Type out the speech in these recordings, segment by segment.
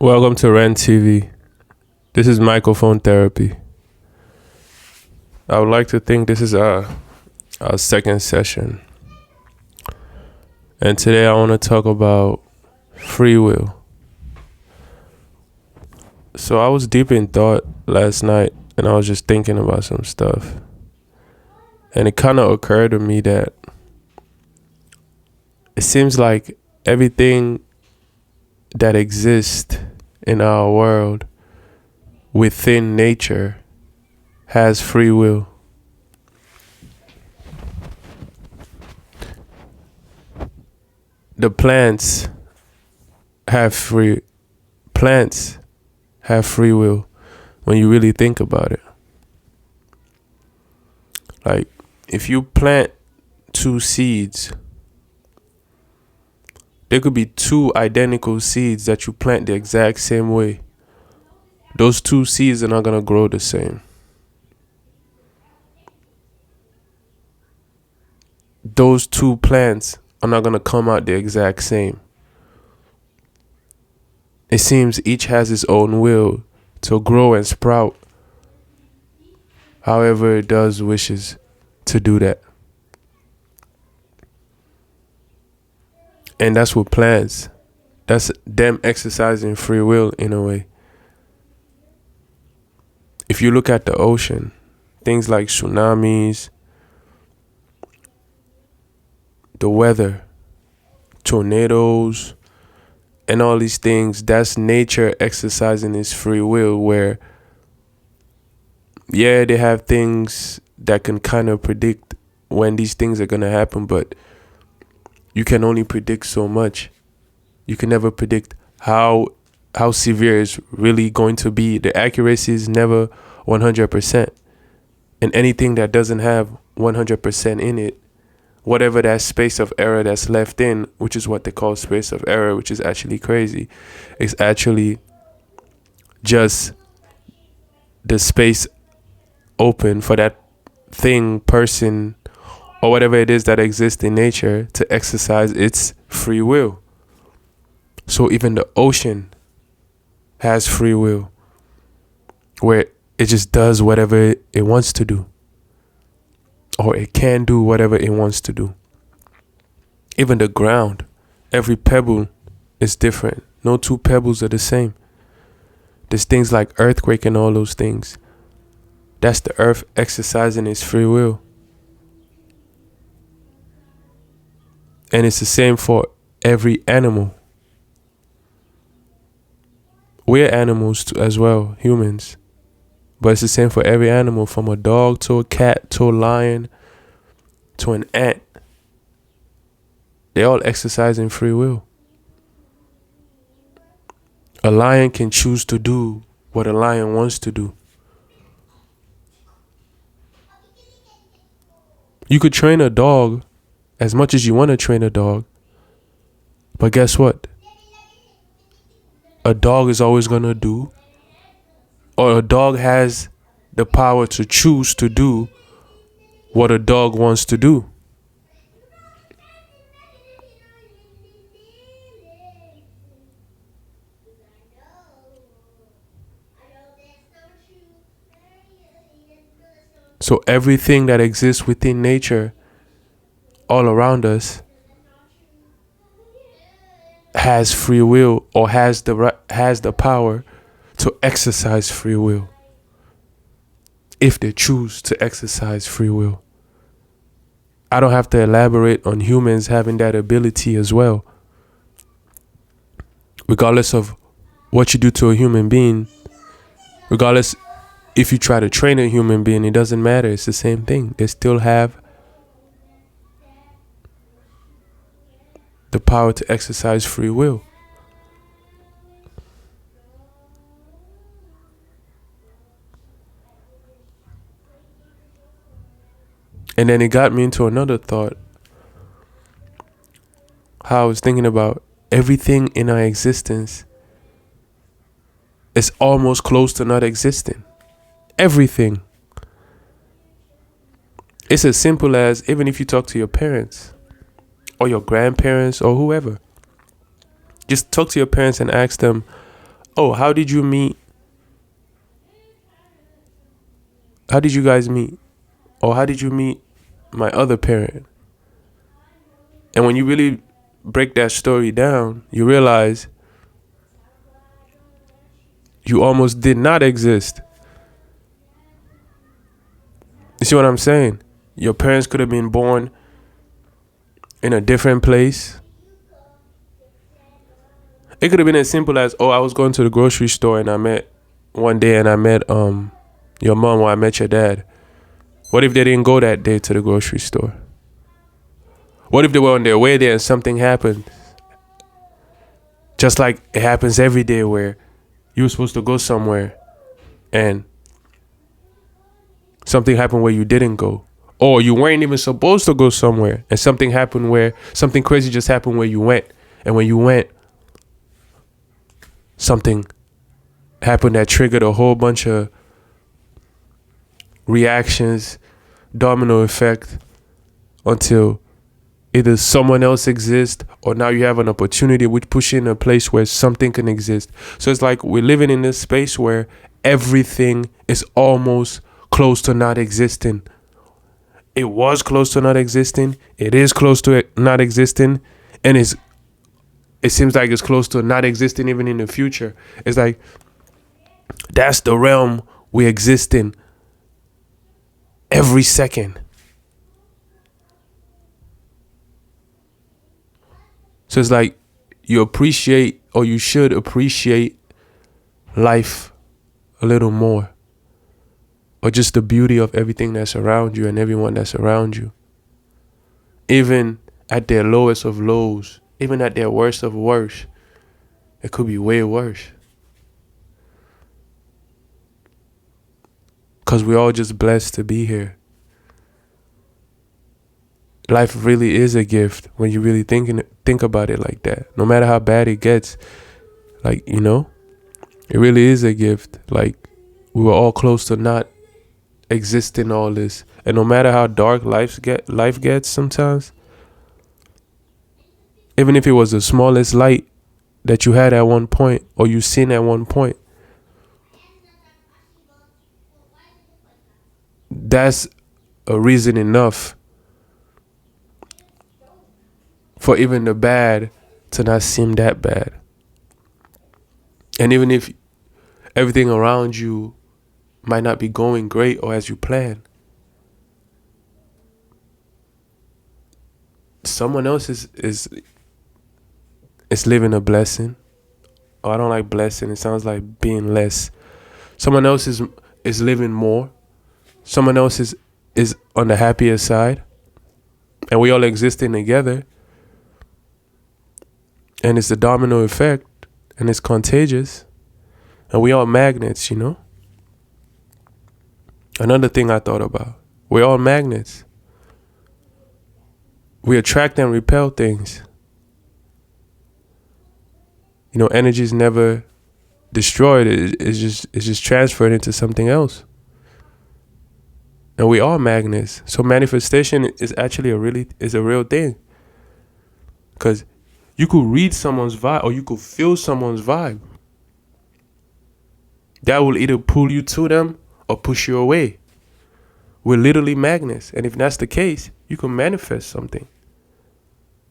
Welcome to renttv. This is microphone therapy. I would like to think this is our second session. And today I want to talk about free will. So I was deep in thought last night and I was just thinking about some stuff. And it kind of occurred to me that it seems like everything that exists in our world within nature has free will. The plants have free will when you really think about it. Like if you plant two seeds, there could be two identical seeds that you plant the exact same way. Those two seeds are not going to grow the same. Those two plants are not going to come out the exact same. It seems each has its own will to grow and sprout however it does wishes to do that. And that's what plants. That's them exercising free will in a way. If you look at the ocean, things like tsunamis, the weather, tornadoes, and all these things, that's nature exercising its free will where, yeah, they have things that can kind of predict when these things are going to happen, but you can only predict so much. You can never predict how severe it's really going to be. The accuracy is never 100%. And anything that doesn't have 100% in it, whatever that space of error that's left in, which is what they call space of error, which is actually crazy, is actually just the space open for that thing, person, or whatever it is that exists in nature to exercise its free will. So even the ocean has free will, where it just does whatever it wants to do, or it can do whatever it wants to do. Even the ground, every pebble is different. No two pebbles are the same. There's things like earthquake and all those things. That's the earth exercising its free will. And it's the same for every animal. We're animals too, as well, humans. But it's the same for every animal, from a dog to a cat to a lion to an ant. They all exercising free will. A lion can choose to do what a lion wants to do. You could train a dog as much as you want to train a dog. But guess what? A dog is always going to do, or a dog has the power to choose to do what a dog wants to do. So everything that exists within nature, all around us, has free will, or has the power to exercise free will, if they choose to exercise free will. I don't have to elaborate on humans having that ability as well. Regardless of what you do to a human being, regardless if you try to train a human being, it doesn't matter. It's the same thing. They still have the power to exercise free will. And then it got me into another thought. How I was thinking about everything in our existence is almost close to not existing. Everything. It's as simple as, even if you talk to your parents or your grandparents or whoever, just talk to your parents and ask them, Oh, how did you meet? How did you guys meet? Or how did you meet my other parent? And when you really break that story down, you realize you almost did not exist. You see what I'm saying? Your parents could have been born in a different place. It could have been as simple as, oh, I was going to the grocery store and I met your mom, or I met your dad. What if they didn't go that day to the grocery store? What if they were on their way there and something happened? Just like it happens every day where you were supposed to go somewhere and something happened where you didn't go. Or you weren't even supposed to go somewhere and something happened where something crazy just happened where you went. And when you went, something happened that triggered a whole bunch of reactions, domino effect, until either someone else exists or now you have an opportunity which push you in a place where something can exist. So it's like we're living in this space where everything is almost close to not existing. It was close to not existing. It is close to it not existing. And it seems like it's close to not existing even in the future. It's like that's the realm we exist in every second. So it's like you appreciate, or you should appreciate, life a little more. Or just the beauty of everything that's around you and everyone that's around you. Even at their lowest of lows, even at their worst of worst, it could be way worse. Because we're all just blessed to be here. Life really is a gift when you really think about it like that. No matter how bad it gets, like, it really is a gift. Like, we were all close to not existing all this. And no matter how dark life gets sometimes, even if it was the smallest light that you had at one point or you seen at one point, that's a reason enough for even the bad to not seem that bad. And even if everything around you might not be going great or as you plan, someone else is living a blessing. Oh, I don't like blessing. It sounds like being less. Someone else is living more. Someone else is on the happier side. And we all existing together. And it's the domino effect. And it's contagious. And we all magnets, Another thing I thought about. We're all magnets. We attract and repel things. Energy is never destroyed. It's just transferred into something else. And we are magnets. So manifestation is actually a real thing. Because you could read someone's vibe or you could feel someone's vibe. That will either pull you to them or push you away. We're literally magnets. And if that's the case, you can manifest something.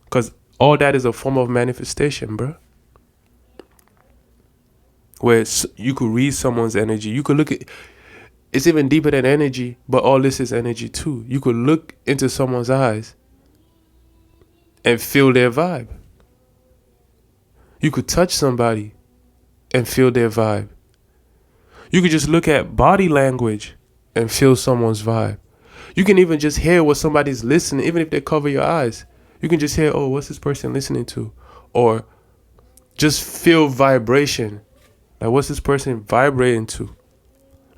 Because all that is a form of manifestation, bro. Where you could read someone's energy. You could look at... It's even deeper than energy, but all this is energy too. You could look into someone's eyes and feel their vibe. You could touch somebody and feel their vibe. You could just look at body language and feel someone's vibe. You can even just hear what somebody's listening, even if they cover your eyes. You can just hear, oh, what's this person listening to? Or just feel vibration. Like, what's this person vibrating to?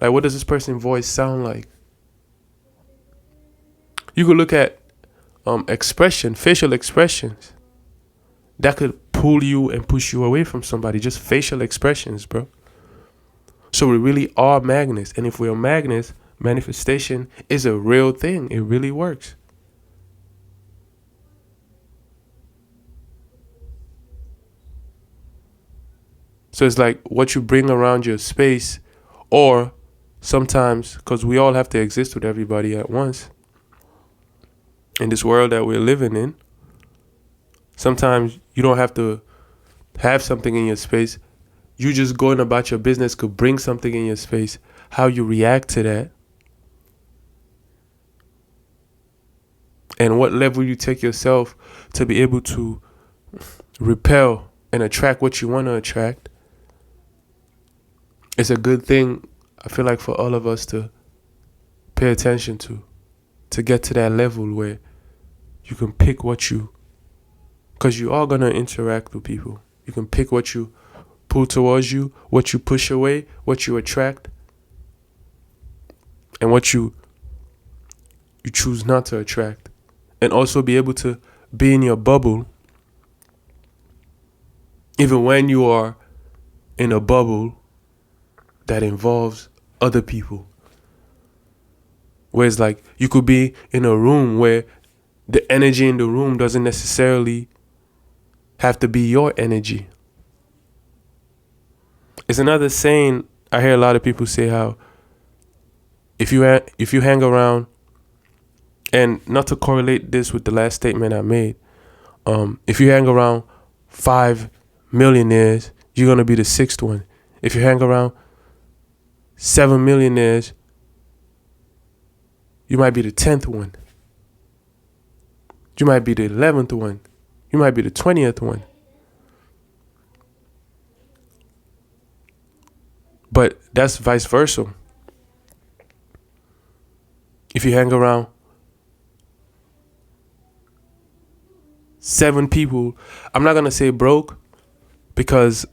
Like, what does this person's voice sound like? You could look at facial expressions. That could pull you and push you away from somebody. Just facial expressions, bro. So we really are magnets. And if we're magnets, manifestation is a real thing. It really works. So it's like what you bring around your space, or sometimes, because we all have to exist with everybody at once in this world that we're living in, sometimes you don't have to have something in your space. You just going about your business could bring something in your space. How you react to that, and what level you take yourself to be able to repel and attract what you want to attract, it's a good thing, I feel like, for all of us to pay attention to get to that level where you can pick what you, because you are going to interact with people. You can pick what you pull towards you, what you push away, what you attract, and what you choose not to attract. And also be able to be in your bubble, even when you are in a bubble that involves other people. Where it's like you could be in a room where the energy in the room doesn't necessarily have to be your energy. It's another saying I hear a lot of people say, how if you hang around, and not to correlate this with the last statement I made, if you hang around 5 millionaires, you're gonna be the 6th one. If you hang around 7 millionaires, you might be the 10th one. You might be the 11th one. You might be the 20th one. But that's vice versa. If you hang around 7 people, I'm not gonna say broke, because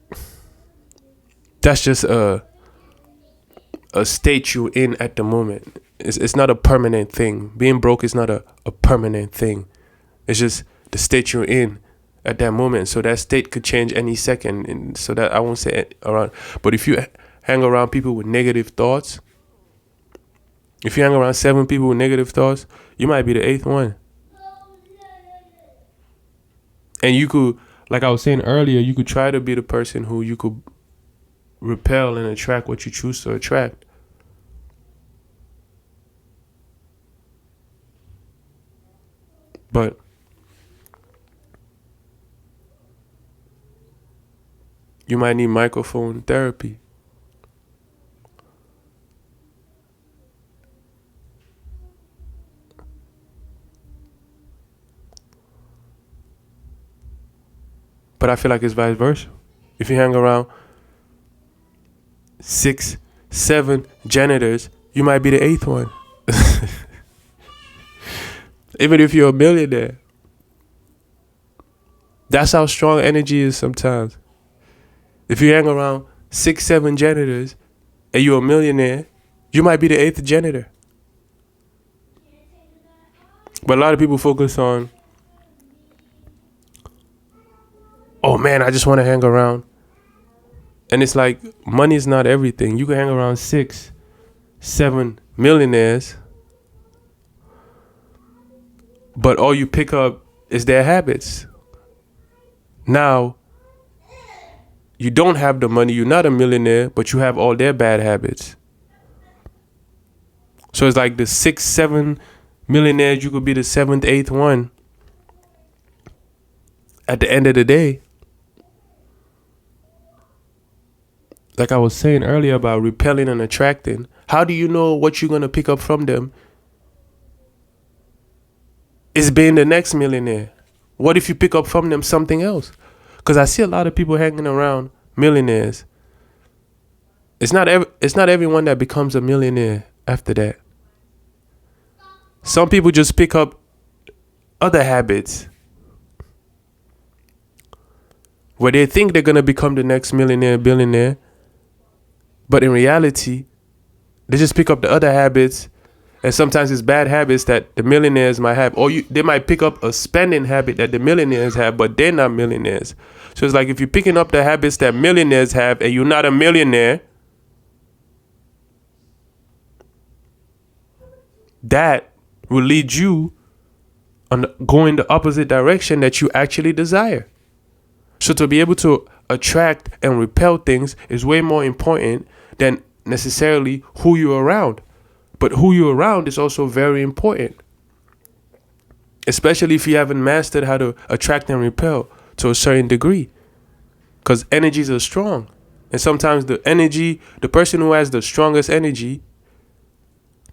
that's just a state you're in at the moment. It's not a permanent thing. Being broke is not a permanent thing. It's just the state you're in at that moment. So that state could change any second. And so that I won't say around. But if you hang around people with negative thoughts, if you hang around 7 people with negative thoughts, you might be the 8th one. And you could, like I was saying earlier, you could try to be the person who you could repel and attract what you choose to attract. But you might need microphone therapy. But I feel like it's vice versa. If you hang around 6, 7 janitors, you might be the 8th one. Even if you're a millionaire. That's how strong energy is sometimes. If you hang around 6, 7 janitors and you're a millionaire, you might be the 8th janitor. But a lot of people focus on, oh man, I just want to hang around. And it's like, money is not everything. You can hang around 6, 7 millionaires, but all you pick up is their habits. Now, you don't have the money, you're not a millionaire, but you have all their bad habits. So it's like the 6, 7 millionaires, you could be the 7th, 8th one. At the end of the day, like I was saying earlier about repelling and attracting, how do you know what you're going to pick up from them is being the next millionaire? What if you pick up from them something else? Because I see a lot of people hanging around millionaires. It's not everyone that becomes a millionaire after that. Some people just pick up other habits where they think they're going to become the next millionaire, billionaire. But in reality, they just pick up the other habits. And sometimes it's bad habits that the millionaires might have. Or they might pick up a spending habit that the millionaires have, but they're not millionaires. So it's like if you're picking up the habits that millionaires have and you're not a millionaire, that will lead you on going the opposite direction that you actually desire. So to be able to attract and repel things is way more important than necessarily who you're around. But who you're around is also very important, especially if you haven't mastered how to attract and repel to a certain degree, because energies are strong. And sometimes the person who has the strongest energy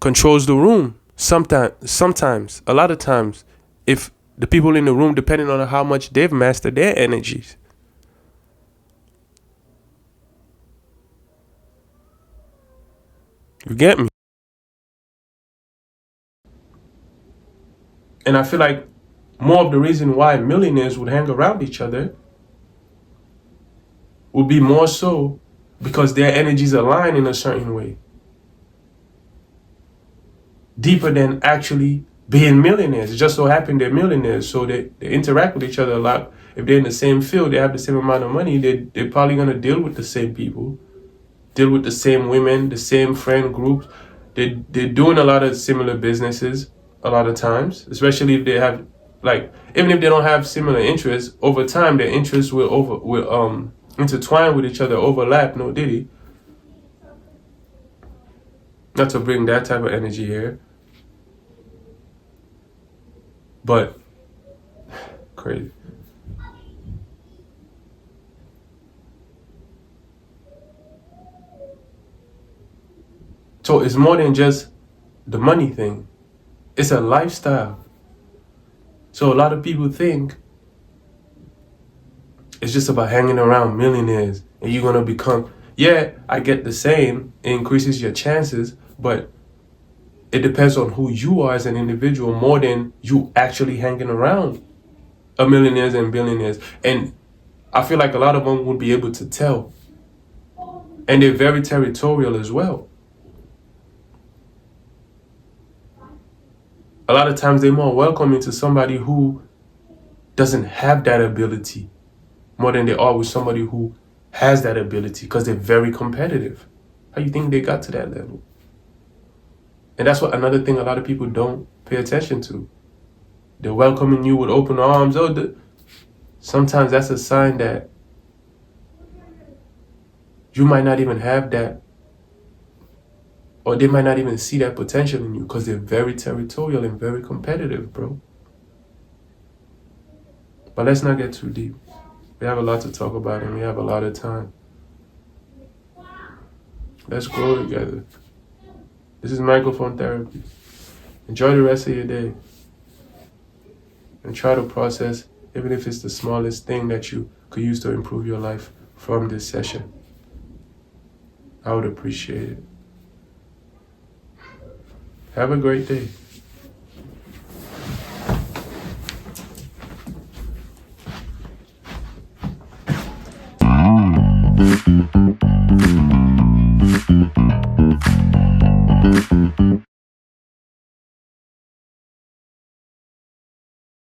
controls the room. Sometimes, a lot of times, if the people in the room, depending on how much they've mastered their energies. You get me? And I feel like more of the reason why millionaires would hang around each other would be more so because their energies align in a certain way, deeper than actually being millionaires. It just so happened they're millionaires, so they interact with each other a lot. If they're in the same field, they have the same amount of money, they're probably going to deal with the same people, deal with the same women, the same friend groups. They're doing a lot of similar businesses a lot of times, especially if they have, like, even if they don't have similar interests, over time their interests will intertwine with each other, overlap, no diddy. Not to bring that type of energy here, but crazy. So it's more than just the money thing. It's a lifestyle. So a lot of people think it's just about hanging around millionaires and you're going to become, yeah, I get the same. It increases your chances, but it depends on who you are as an individual more than you actually hanging around a millionaires and billionaires. And I feel like a lot of them would be able to tell. And they're very territorial as well. A lot of times they're more welcoming to somebody who doesn't have that ability more than they are with somebody who has that ability, because they're very competitive. How do you think they got to that level? And that's what another thing a lot of people don't pay attention to. They're welcoming you with open arms. Sometimes that's a sign that you might not even have that, or they might not even see that potential in you, because they're very territorial and very competitive, bro. But let's not get too deep. We have a lot to talk about and we have a lot of time. Let's grow together. This is microphone therapy. Enjoy the rest of your day. And try to process, even if it's the smallest thing that you could use to improve your life from this session. I would appreciate it. Have a great day.